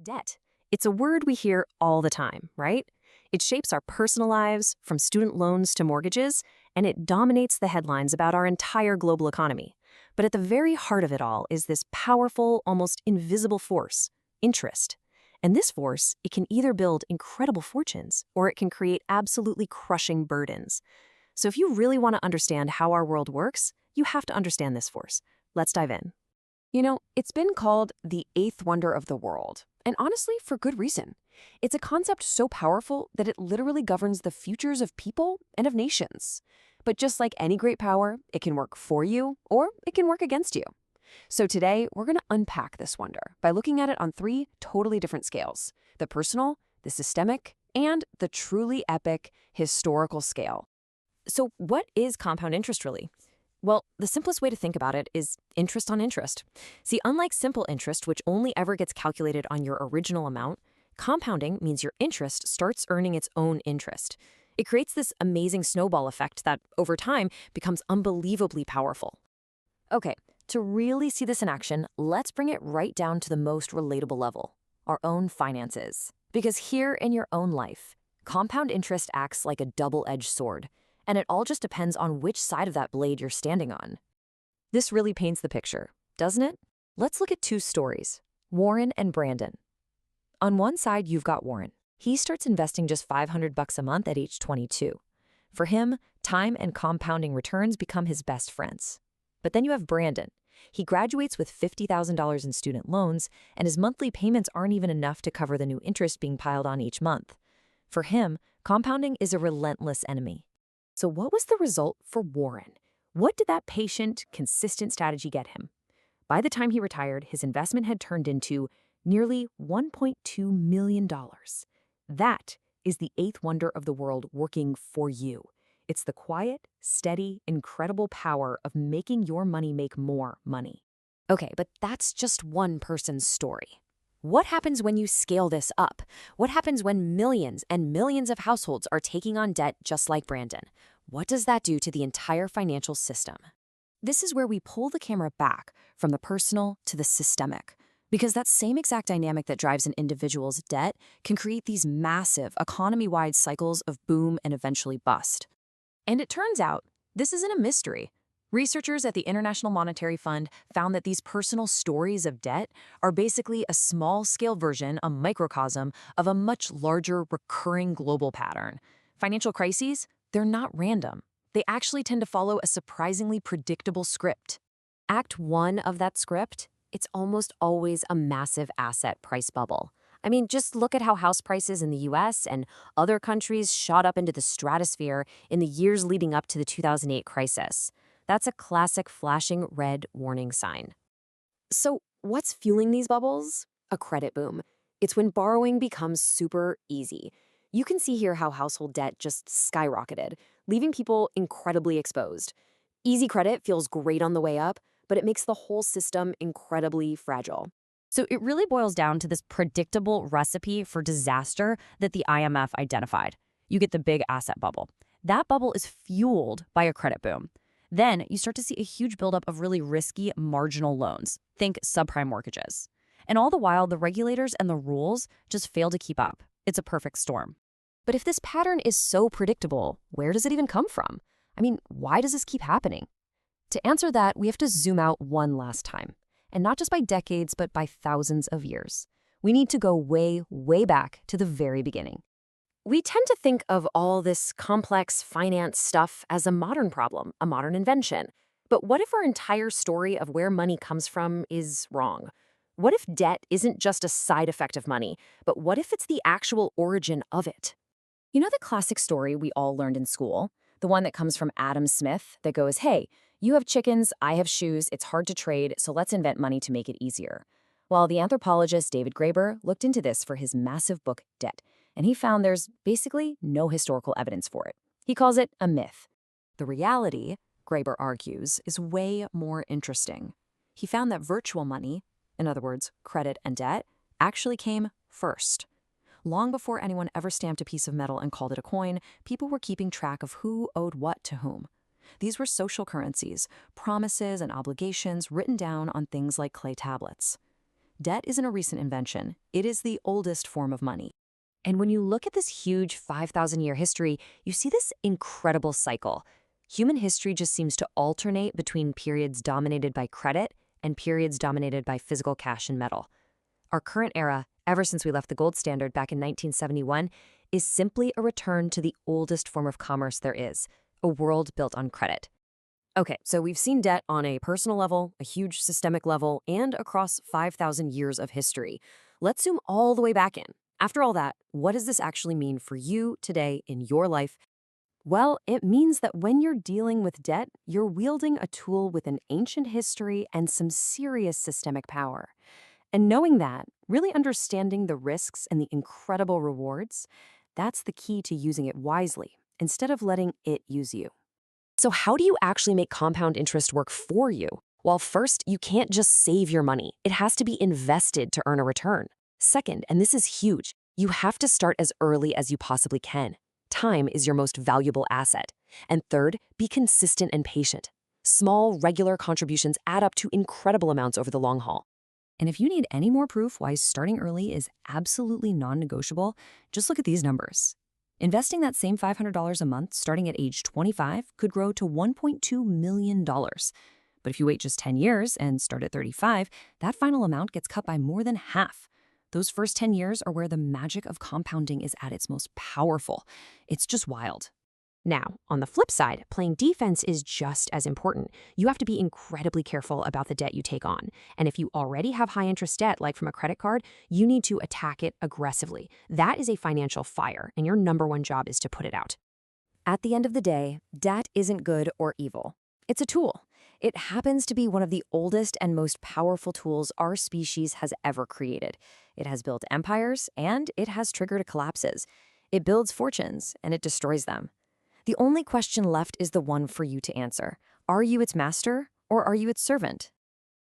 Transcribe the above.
Debt. It's a word we hear all the time, right? It shapes our personal lives, from student loans to mortgages, and it dominates the headlines about our entire global economy. But at the very heart of it all is this powerful, almost invisible force, interest. And this force, it can either build incredible fortunes, or it can create absolutely crushing burdens. So if you really want to understand how our world works, you have to understand this force. Let's dive in. You know, it's been called the eighth wonder of the world, and honestly, for good reason. It's a concept so powerful that it literally governs the futures of people and of nations. But just like any great power, it can work for you or it can work against you. So today, we're going to unpack this wonder by looking at it on three totally different scales: the personal, the systemic, and the truly epic historical scale. So what is compound interest really? Well, the simplest way to think about it is interest on interest. See, unlike simple interest, which only ever gets calculated on your original amount, compounding means your interest starts earning its own interest. It creates this amazing snowball effect that, over time, becomes unbelievably powerful. Okay, to really see this in action, let's bring it right down to the most relatable level, our own finances. Because here in your own life, compound interest acts like a double-edged sword. And it all just depends on which side of that blade you're standing on. This really paints the picture, doesn't it? Let's look at two stories, Warren and Brandon. On one side, you've got Warren. He starts investing just $500 a month at age 22. For him, time and compounding returns become his best friends. But then you have Brandon. He graduates with $50,000 in student loans, and his monthly payments aren't even enough to cover the new interest being piled on each month. For him, compounding is a relentless enemy. So what was the result for Warren? What did that patient, consistent strategy get him? By the time he retired, his investment had turned into nearly $1.2 million. That is the eighth wonder of the world working for you. It's the quiet, steady, incredible power of making your money make more money. Okay, but that's just one person's story. What happens when you scale this up? What happens when millions and millions of households are taking on debt just like Brandon? What does that do to the entire financial system? This is where we pull the camera back from the personal to the systemic, because that same exact dynamic that drives an individual's debt can create these massive economy-wide cycles of boom and eventually bust. And it turns out, this isn't a mystery. Researchers at the International Monetary Fund found that these personal stories of debt are basically a small-scale version, a microcosm, of a much larger recurring global pattern. Financial crises, they're not random. They actually tend to follow a surprisingly predictable script. Act one of that script, it's almost always a massive asset price bubble. I mean, just look at how house prices in the US and other countries shot up into the stratosphere in the years leading up to the 2008 crisis. That's a classic flashing red warning sign. So what's fueling these bubbles? A credit boom. It's when borrowing becomes super easy. You can see here how household debt just skyrocketed, leaving people incredibly exposed. Easy credit feels great on the way up, but it makes the whole system incredibly fragile. So it really boils down to this predictable recipe for disaster that the IMF identified. You get the big asset bubble. That bubble is fueled by a credit boom. Then you start to see a huge buildup of really risky marginal loans. Think subprime mortgages. And all the while, the regulators and the rules just fail to keep up. It's a perfect storm. But if this pattern is so predictable, where does it even come from? I mean, why does this keep happening? To answer that, we have to zoom out one last time. And not just by decades, but by thousands of years. We need to go way, way back to the very beginning. We tend to think of all this complex finance stuff as a modern problem, a modern invention. But what if our entire story of where money comes from is wrong? What if debt isn't just a side effect of money, but what if it's the actual origin of it? You know the classic story we all learned in school? The one that comes from Adam Smith that goes, hey, you have chickens, I have shoes, it's hard to trade, so let's invent money to make it easier. Well, the anthropologist David Graeber looked into this for his massive book, Debt, and he found there's basically no historical evidence for it. He calls it a myth. The reality, Graeber argues, is way more interesting. He found that virtual money, in other words, credit and debt, actually came first. Long before anyone ever stamped a piece of metal and called it a coin, people were keeping track of who owed what to whom. These were social currencies, promises and obligations written down on things like clay tablets. Debt isn't a recent invention. It is the oldest form of money. And when you look at this huge 5,000-year history, you see this incredible cycle. Human history just seems to alternate between periods dominated by credit and periods dominated by physical cash and metal. Our current era, ever since we left the gold standard back in 1971, is simply a return to the oldest form of commerce there is, a world built on credit. Okay, so we've seen debt on a personal level, a huge systemic level, and across 5,000 years of history. Let's zoom all the way back in. After all that, what does this actually mean for you today in your life? Well, it means that when you're dealing with debt, you're wielding a tool with an ancient history and some serious systemic power. And knowing that, really understanding the risks and the incredible rewards, that's the key to using it wisely, instead of letting it use you. So how do you actually make compound interest work for you? Well, first, you can't just save your money. It has to be invested to earn a return. Second, and this is huge, you have to start as early as you possibly can. Time is your most valuable asset. And third, be consistent and patient. Small, regular contributions add up to incredible amounts over the long haul. And if you need any more proof why starting early is absolutely non-negotiable, just look at these numbers. Investing that same $500 a month starting at age 25 could grow to $1.2 million. But if you wait just 10 years and start at 35, that final amount gets cut by more than half. Those first 10 years are where the magic of compounding is at its most powerful. It's just wild. Now, on the flip side, playing defense is just as important. You have to be incredibly careful about the debt you take on. And if you already have high interest debt, like from a credit card, you need to attack it aggressively. That is a financial fire, and your number one job is to put it out. At the end of the day, debt isn't good or evil. It's a tool. It happens to be one of the oldest and most powerful tools our species has ever created. It has built empires, and it has triggered collapses. It builds fortunes, and it destroys them. The only question left is the one for you to answer. Are you its master, or are you its servant?